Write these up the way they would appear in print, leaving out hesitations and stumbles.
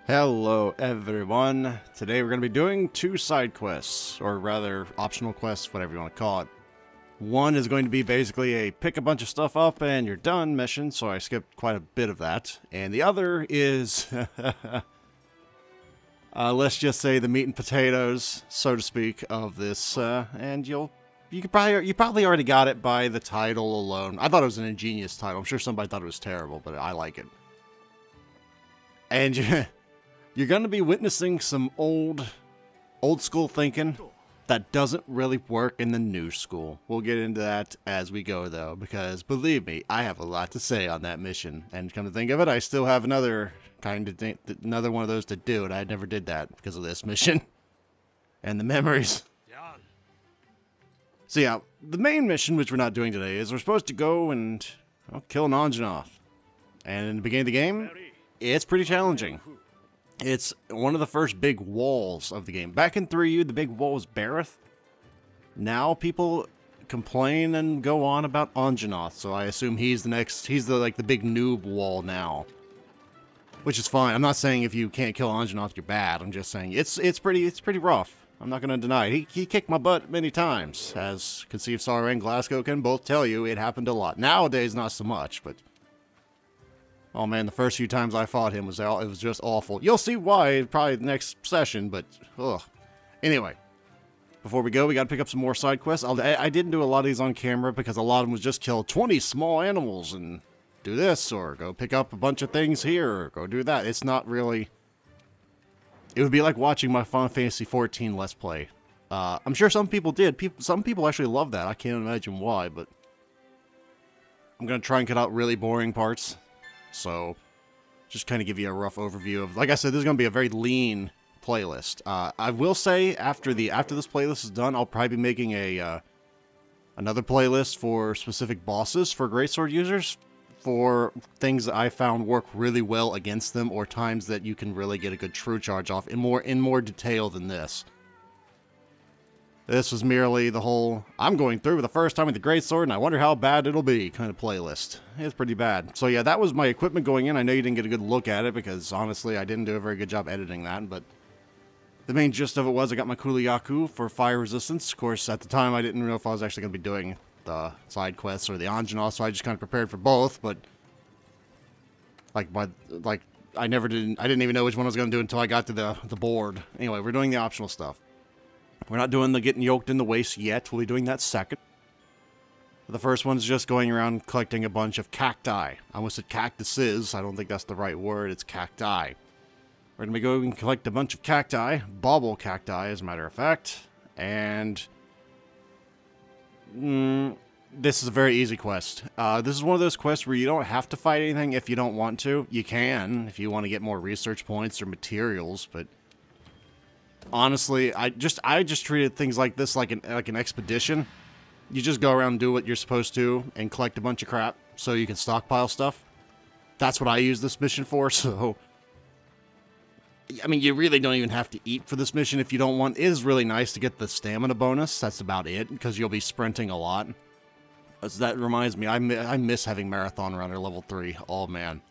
Hello everyone, today we're going to be doing two side quests, or rather optional quests, whatever you want to call it. One is going to be basically a pick a bunch of stuff up and you're done mission, so I skipped quite a bit of that. And the other is, let's just say the meat and potatoes, so to speak, of this, and you probably already got it by the title alone. I thought it was an ingenious title. I'm sure somebody thought it was terrible, but I like it. And you're going to be witnessing some old school thinking that doesn't really work in the new school. We'll get into that as we go, though, because believe me, I have a lot to say on that mission. And come to think of it, I still have another one of those to do, and I never did that because of this mission and the memories. So yeah, the main mission, which we're not doing today, is we're supposed to go and kill an Anjanath. And in the beginning of the game, it's pretty challenging. It's one of the first big walls of the game. Back in 3U, the big wall was Barok. Now people complain and go on about Anjanath, so I assume he's the big noob wall now. Which is fine. I'm not saying if you can't kill Anjanath you're bad. I'm just saying it's pretty rough. I'm not gonna deny it. He kicked my butt many times. As Conceived Sorrow and Glasgow can both tell you, it happened a lot. Nowadays not so much, but oh man, the first few times I fought him it was just awful. You'll see why probably the next session, but ugh. Anyway, before we go, we gotta pick up some more side quests. I didn't do a lot of these on camera because a lot of them was just kill 20 small animals and do this, or go pick up a bunch of things here, or go do that. It's not really... It would be like watching my Final Fantasy XIV Let's Play. I'm sure some people did. Some people actually love that. I can't imagine why, but I'm gonna try and cut out really boring parts. So, just kind of give you a rough overview of, like I said, this is going to be a very lean playlist. I will say, after this playlist is done, I'll probably be making another playlist for specific bosses for greatsword users, for things that I found work really well against them, or times that you can really get a good true charge off in more detail than this. This was merely the whole, I'm going through the first time with the greatsword, and I wonder how bad it'll be kind of playlist. It's pretty bad. So yeah, that was my equipment going in. I know you didn't get a good look at it, because honestly, I didn't do a very good job editing that, but the main gist of it was I got my Kuliyaku for fire resistance. Of course, at the time, I didn't know if I was actually going to be doing the side quests or the Anjanath, so I just kind of prepared for both, but I didn't even know which one I was going to do until I got to the board. Anyway, we're doing the optional stuff. We're not doing the getting yoked in the waist yet. We'll be doing that second. The first one's just going around collecting a bunch of cacti. I almost said cactuses. I don't think that's the right word. It's cacti. We're going to be going and collect a bunch of cacti. Bauble cacti, as a matter of fact. And this is a very easy quest. This is one of those quests where you don't have to fight anything if you don't want to. You can, if you want to get more research points or materials, but honestly, I just treated things like this like an expedition. You just go around and do what you're supposed to and collect a bunch of crap so you can stockpile stuff. That's what I use this mission for, so I mean, you really don't even have to eat for this mission if you don't want. It is really nice to get the stamina bonus. That's about it, because you'll be sprinting a lot. So that reminds me, I miss having Marathon Runner level 3. Oh man.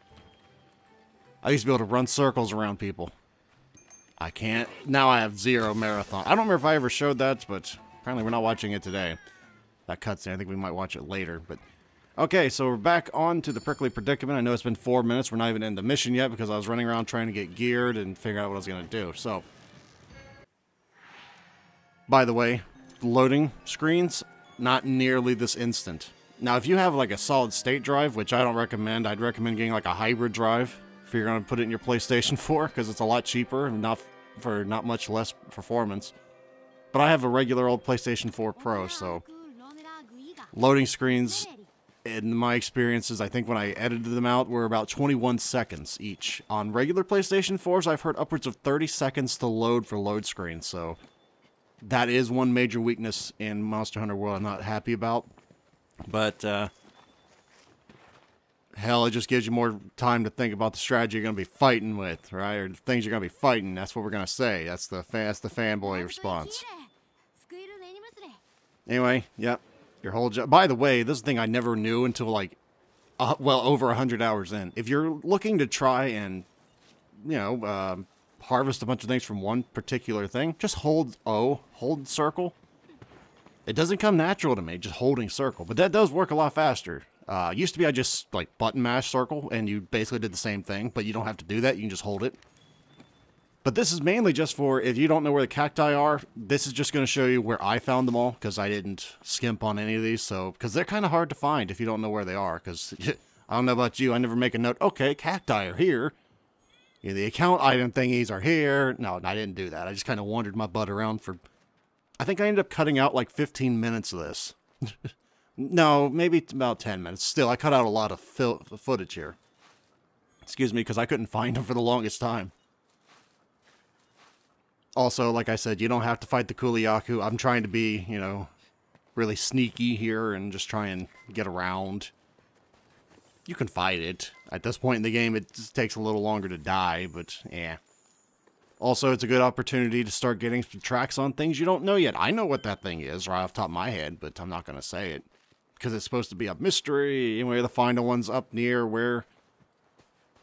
I used to be able to run circles around people. I can't. Now I have 0 marathon. I don't remember if I ever showed that, but apparently we're not watching it today. That cutscene, I think we might watch it later. But okay, so we're back on to the prickly predicament. I know it's been 4 minutes. We're not even in the mission yet because I was running around trying to get geared and figure out what I was going to do. So, by the way, loading screens, not nearly this instant. Now, if you have like a solid state drive, which I don't recommend, I'd recommend getting like a hybrid drive if you're going to put it in your PlayStation 4, because it's a lot cheaper and not much less performance. But I have a regular old PlayStation 4 Pro, so loading screens, in my experiences, I think when I edited them out, were about 21 seconds each. On regular PlayStation 4s, I've heard upwards of 30 seconds to load for load screens, so that is one major weakness in Monster Hunter World I'm not happy about. But hell, it just gives you more time to think about the strategy you're going to be fighting with, right? Or the things you're going to be fighting. That's what we're going to say. That's the fanboy response. Anyway, yep. Your whole job. By the way, this is a thing I never knew until like, well, over 100 hours in. If you're looking to try and you know, harvest a bunch of things from one particular thing, just hold O, hold circle. It doesn't come natural to me, just holding circle, but that does work a lot faster. Used to be I just, like, button mash circle, and you basically did the same thing, but you don't have to do that, you can just hold it. But this is mainly just for, if you don't know where the cacti are, this is just going to show you where I found them all, because I didn't skimp on any of these, so, because they're kind of hard to find if you don't know where they are, because, I don't know about you, I never make a note, okay, cacti are here. You know, the account item thingies are here. No, I didn't do that. I just kind of wandered my butt around for... I think I ended up cutting out like 15 minutes of this. No, maybe about 10 minutes. Still, I cut out a lot of footage here. Excuse me, because I couldn't find them for the longest time. Also, like I said, you don't have to fight the Kuliyaku. I'm trying to be, you know, really sneaky here and just try and get around. You can fight it. At this point in the game, it just takes a little longer to die, but yeah. Also, it's a good opportunity to start getting some tracks on things you don't know yet. I know what that thing is right off the top of my head, but I'm not going to say it. Because it's supposed to be a mystery, and where the final one's up near where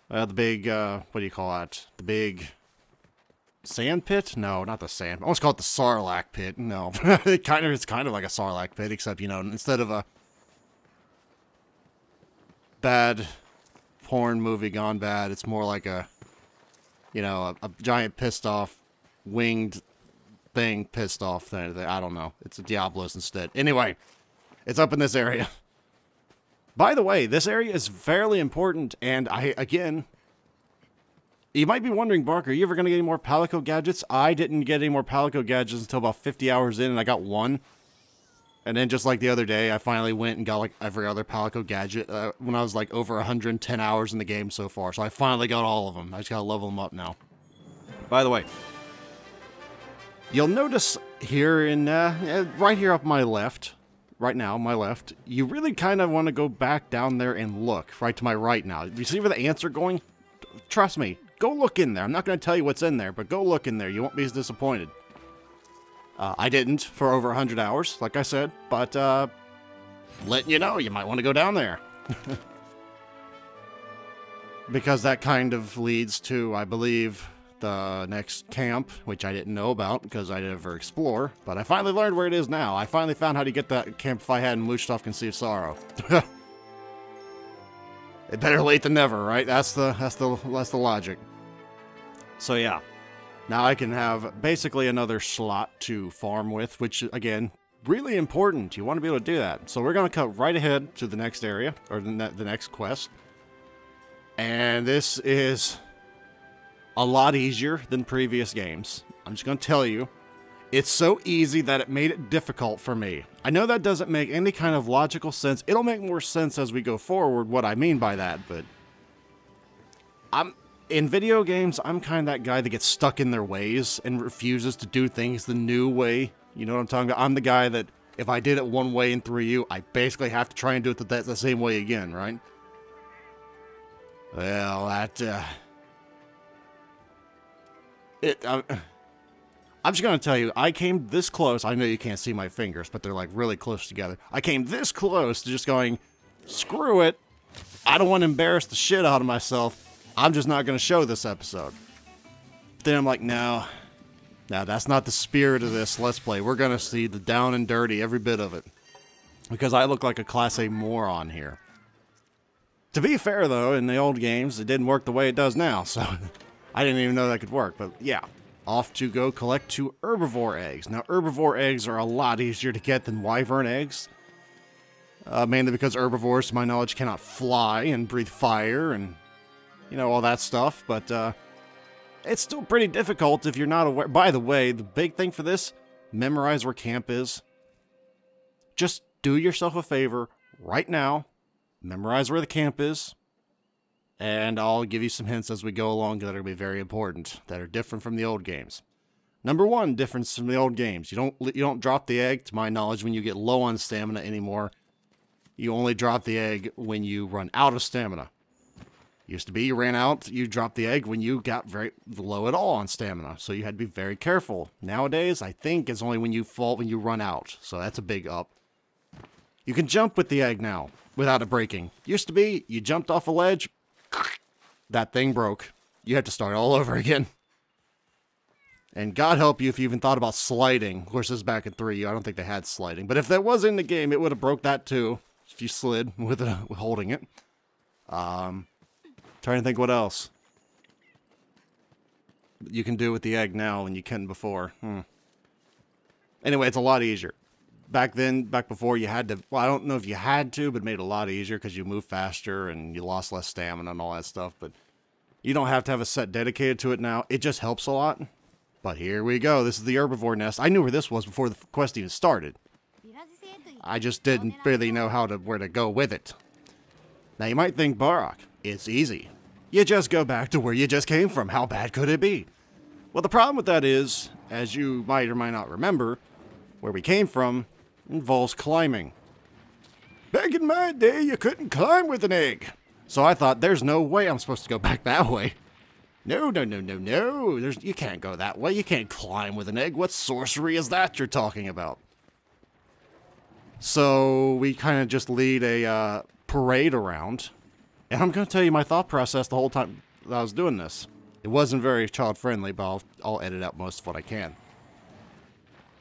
the big, what do you call it? The big sand pit? No, not the sand. I almost call it the Sarlacc pit. No, it's kind of like a Sarlacc pit, except, you know, instead of a bad porn movie gone bad, it's more like a, you know, a giant pissed off winged thing pissed off thing. I don't know. It's a Diablos instead. Anyway, it's up in this area. By the way, this area is fairly important, and again, you might be wondering, Bark, are you ever going to get any more Palico gadgets? I didn't get any more Palico gadgets until about 50 hours in, and I got one. And then just like the other day, I finally went and got like every other Palico gadget when I was like over 110 hours in the game so far. So I finally got all of them. I just gotta level them up now. By the way, you'll notice here in, right here up my left, right now, my left, you really kind of want to go back down there and look. Right to my right now. You see where the ants are going? Trust me, go look in there. I'm not going to tell you what's in there, but go look in there. You won't be as disappointed. I didn't for over 100 hours, like I said, but letting you know, you might want to go down there. Because that kind of leads to, I believe, the next camp, which I didn't know about because I never explore, but I finally learned where it is now. I finally found how to get that camp if I hadn't Mushtoff Conceived Sorrow. It better late than never, right? That's the logic. So yeah. Now I can have basically another slot to farm with, which, again, really important. You want to be able to do that. So we're going to cut right ahead to the next area, or the next quest. And this is a lot easier than previous games. I'm just going to tell you, it's so easy that it made it difficult for me. I know that doesn't make any kind of logical sense. It'll make more sense as we go forward what I mean by that, but in video games, I'm kind of that guy that gets stuck in their ways and refuses to do things the new way. You know what I'm talking about? I'm the guy that, if I did it one way in 3U, I basically have to try and do it the same way again, right? Well, I'm just going to tell you, I came this close. I know you can't see my fingers, but they're like really close together. I came this close to just going, screw it. I don't want to embarrass the shit out of myself. I'm just not going to show this episode. Then I'm like, no, that's not the spirit of this Let's Play. We're going to see the down and dirty, every bit of it. Because I look like a Class A moron here. To be fair, though, in the old games, it didn't work the way it does now, so I didn't even know that could work. But yeah, off to go collect 2 herbivore eggs. Now, herbivore eggs are a lot easier to get than wyvern eggs. Mainly because herbivores, to my knowledge, cannot fly and breathe fire and, you know, all that stuff. But it's still pretty difficult if you're not aware. By the way, the big thing for this, memorize where camp is. Just do yourself a favor right now. Memorize where the camp is. And I'll give you some hints as we go along that are going to be very important, that are different from the old games. Number 1 difference from the old games. You don't drop the egg, to my knowledge, when you get low on stamina anymore. You only drop the egg when you run out of stamina. Used to be you ran out, you dropped the egg when you got very low at all on stamina. So you had to be very careful. Nowadays, I think it's only when you run out. So that's a big up. You can jump with the egg now without it breaking. Used to be, you jumped off a ledge, that thing broke. you have to start all over again. And God help you if you even thought about sliding. Of course, this is back in 3. I don't think they had sliding. But if that was in the game, it would have broke that too. If you slid with holding it. Trying to think what else you can do with the egg now than you can before. Anyway, it's a lot easier. Back before, you had to... Well, I don't know if you had to, but it made it a lot easier because you moved faster and you lost less stamina and all that stuff. But you don't have to have a set dedicated to it now. It just helps a lot. But here we go. This is the herbivore nest. I knew where this was before the quest even started. I just didn't really know where to go with it. Now, you might think, Barok, it's easy. You just go back to where you just came from. How bad could it be? Well, the problem with that is, as you might or might not remember, where we came from involves climbing. Back in my day, you couldn't climb with an egg. So I thought, there's no way I'm supposed to go back that way. No. You can't go that way. You can't climb with an egg. What sorcery is that you're talking about? So we kind of just lead a parade around. And I'm going to tell you my thought process the whole time that I was doing this. It wasn't very child-friendly, but I'll edit out most of what I can.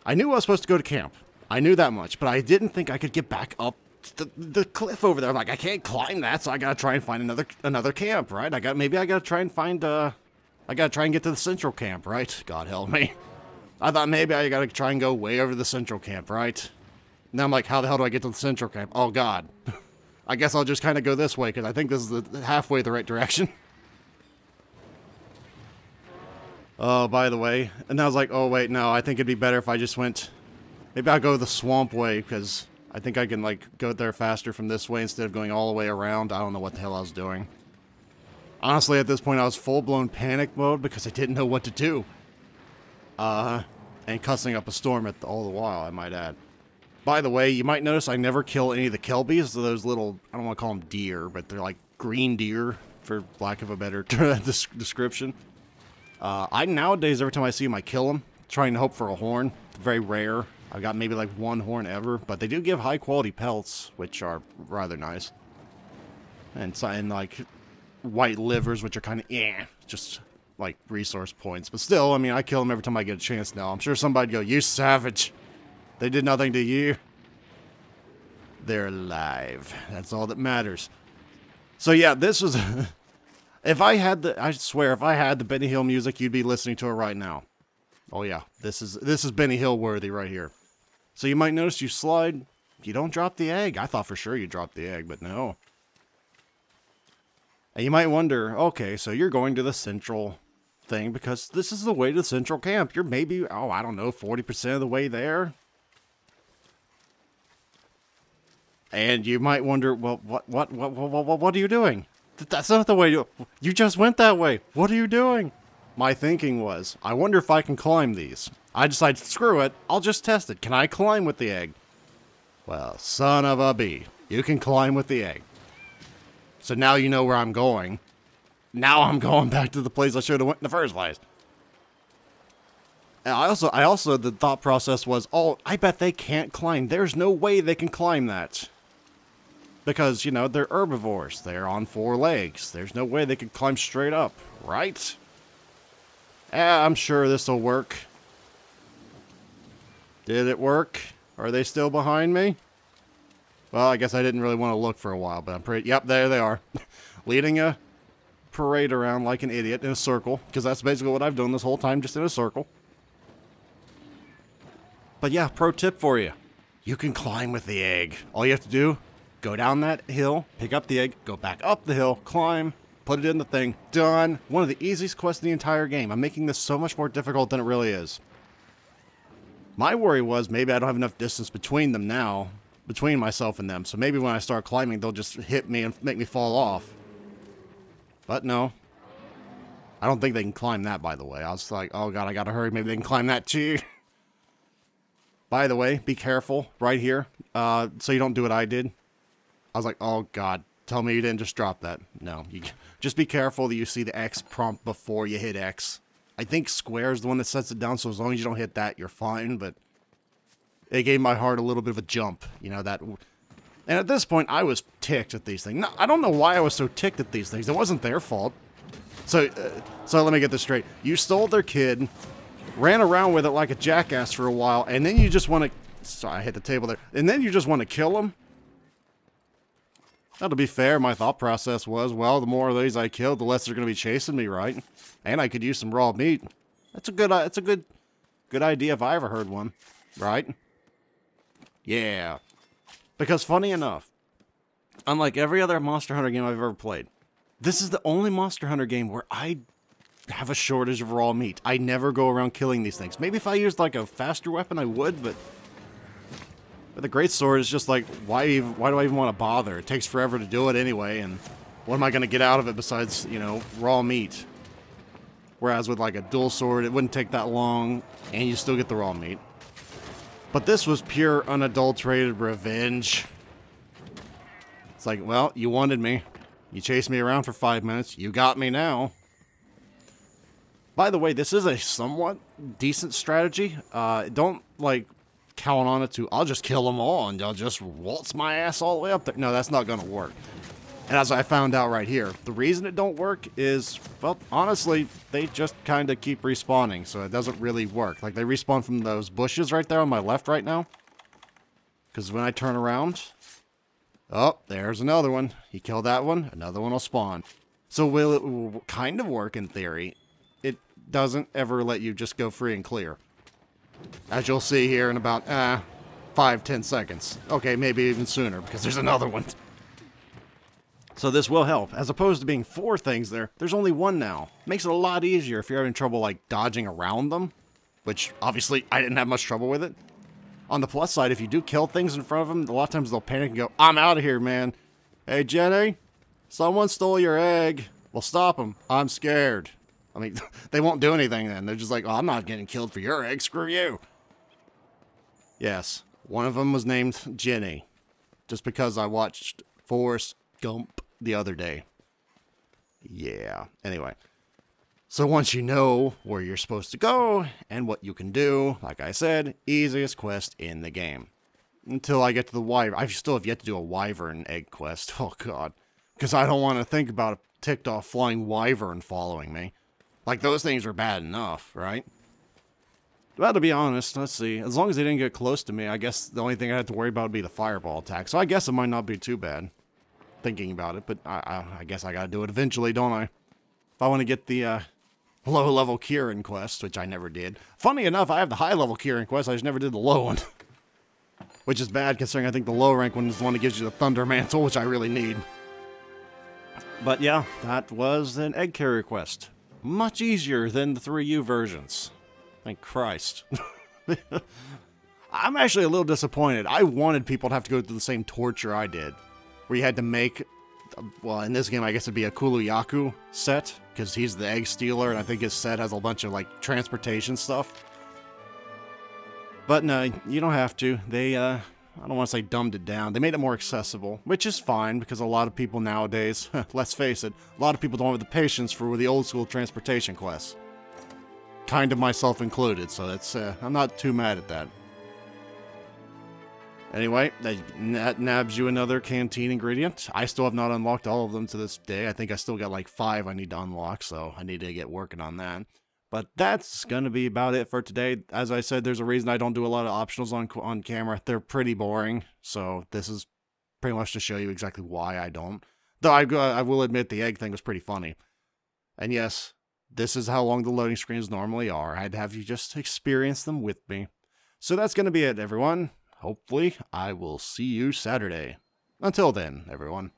I knew I was supposed to go to camp. I knew that much, but I didn't think I could get back up the cliff over there. Like, I can't climb that, so I gotta try and find another camp, right? Maybe I gotta try and find I gotta try and get to the central camp, right? God help me. I thought maybe I gotta try and go way over to the central camp, right? Now I'm like, how the hell do I get to the central camp? Oh God. I guess I'll just kind of go this way, because I think this is halfway the right direction. Oh, by the way. And I was like, oh wait, no, I think it'd be better if I just went... Maybe I'll go the swamp way, because I think I can, like, go there faster from this way instead of going all the way around. I don't know what the hell I was doing. Honestly, at this point, I was full-blown panic mode because I didn't know what to do. And cussing up a storm all the while, I might add. By the way, you might notice I never kill any of the kelbies, those little, I don't want to call them deer, but they're like green deer, for lack of a better description. Nowadays, every time I see them, I kill them, trying to hope for a horn. It's very rare. I've got maybe like one horn ever, but they do give high-quality pelts, which are rather nice. And like white livers, which are kind of, just like resource points. But still, I mean, I kill them every time I get a chance now. I'm sure somebody'd go, you savage. They did nothing to you. They're alive. That's all that matters. So yeah, this was... I swear, if I had the Benny Hill music, you'd be listening to it right now. Oh yeah, this is Benny Hill worthy right here. So you might notice you slide, you don't drop the egg. I thought for sure you dropped the egg, but no. And you might wonder, okay, so you're going to the central thing because this is the way to the central camp. You're maybe, I don't know, 40% of the way there. And you might wonder, well, what are you doing? That's not the way you just went that way. What are you doing? My thinking was, I wonder if I can climb these. I decided, screw it, I'll just test it. Can I climb with the egg? Well, son of a bee, you can climb with the egg. So now you know where I'm going. Now I'm going back to the place I should have went in the first place. And I also, the thought process was, oh, I bet they can't climb. There's no way they can climb that. Because, you know, they're herbivores. They're on 4 legs. There's no way they could climb straight up, right? I'm sure this will work. Did it work? Are they still behind me? Well, I guess I didn't really want to look for a while, but I'm pretty... Yep, there they are. Leading a parade around like an idiot in a circle. Because that's basically what I've done this whole time, just in a circle. But yeah, pro tip for you. You can climb with the egg. All you have to do... Go down that hill, pick up the egg, go back up the hill, climb, put it in the thing, done. One of the easiest quests in the entire game. I'm making this so much more difficult than it really is. My worry was maybe I don't have enough distance between them now, between myself and them, so maybe when I start climbing they'll just hit me and make me fall off. But no. I don't think they can climb that, by the way. I was like, oh god, I gotta hurry, maybe they can climb that too. By the way, be careful right here, so you don't do what I did. I was like, oh god, tell me you didn't just drop that. No, you just be careful that you see the X prompt before you hit X. I think square is the one that sets it down, so as long as you don't hit that, you're fine, but it gave my heart a little bit of a jump, you know, that... And at this point, I was ticked at these things. No, I don't know why I was so ticked at these things. It wasn't their fault. So let me get this straight. You stole their kid, ran around with it like a jackass for a while, and then you just want to... Sorry, I hit the table there. And then you just want to kill them? Now, to be fair, my thought process was, well, the more of these I kill, the less they're going to be chasing me, right? And I could use some raw meat. That's a good idea if I ever heard one, right? Yeah. Because funny enough, unlike every other Monster Hunter game I've ever played, this is the only Monster Hunter game where I have a shortage of raw meat. I never go around killing these things. Maybe if I used like a faster weapon, I would, but the greatsword is just like, why do I even want to bother? It takes forever to do it anyway, and what am I going to get out of it besides, you know, raw meat? Whereas with like a dual sword, it wouldn't take that long, and you still get the raw meat. But this was pure, unadulterated revenge. It's like, well, you wanted me. You chased me around for 5 minutes. You got me now. By the way, this is a somewhat decent strategy. Don't, like, count on it to, I'll just kill them all and I'll just waltz my ass all the way up there. No, that's not going to work. And as I found out right here, the reason it don't work is, well, honestly, they just kind of keep respawning, so it doesn't really work. Like, they respawn from those bushes right there on my left right now. Because when I turn around, oh, there's another one. You kill that one, another one will spawn. So will it kind of work in theory? It doesn't ever let you just go free and clear. As you'll see here in about 5-10 seconds. Okay, maybe even sooner, because there's another one. So this will help. As opposed to being 4 things there's only 1 now. Makes it a lot easier if you're having trouble, like, dodging around them. Which, obviously, I didn't have much trouble with it. On the plus side, if you do kill things in front of them, a lot of times they'll panic and go, I'm out of here, man. Hey, Jenny, someone stole your egg. Well, stop them. I'm scared. I mean, they won't do anything then. They're just like, oh, I'm not getting killed for your egg. Screw you. Yes, one of them was named Jenny. Just because I watched Forrest Gump the other day. Yeah. Anyway. So once you know where you're supposed to go and what you can do, like I said, easiest quest in the game. Until I get to the wyvern. I still have yet to do a wyvern egg quest. Oh, God. Because I don't want to think about a ticked off flying wyvern following me. Like, those things are bad enough, right? Well, to be honest, let's see. As long as they didn't get close to me, I guess the only thing I had to worry about would be the fireball attack. So I guess it might not be too bad, thinking about it. But I guess I gotta do it eventually, don't I? If I want to get the low-level Kieran quest, which I never did. Funny enough, I have the high-level Kieran quest, I just never did the low one. Which is bad, considering I think the low-rank one is the one that gives you the Thunder Mantle, which I really need. But yeah, that was an egg carrier quest. Much easier than the 3U versions. Thank Christ. I'm actually a little disappointed. I wanted people to have to go through the same torture I did. Where you had to make, well, in this game I guess it'd be a Kuluyaku set. Because he's the egg stealer, and I think his set has a bunch of, like, transportation stuff. But no, you don't have to. They, I don't want to say dumbed it down. They made it more accessible, which is fine, because a lot of people nowadays, let's face it, a lot of people don't have the patience for the old-school transportation quests. Kind of myself included, so that's, I'm not too mad at that. Anyway, that nabs you another canteen ingredient. I still have not unlocked all of them to this day. I think I still got like 5 I need to unlock, so I need to get working on that. But that's going to be about it for today. As I said, there's a reason I don't do a lot of optionals on camera. They're pretty boring, so this is pretty much to show you exactly why I don't. Though I will admit the egg thing was pretty funny. And yes, this is how long the loading screens normally are. I'd have you just experience them with me. So that's going to be it, everyone. Hopefully, I will see you Saturday. Until then, everyone.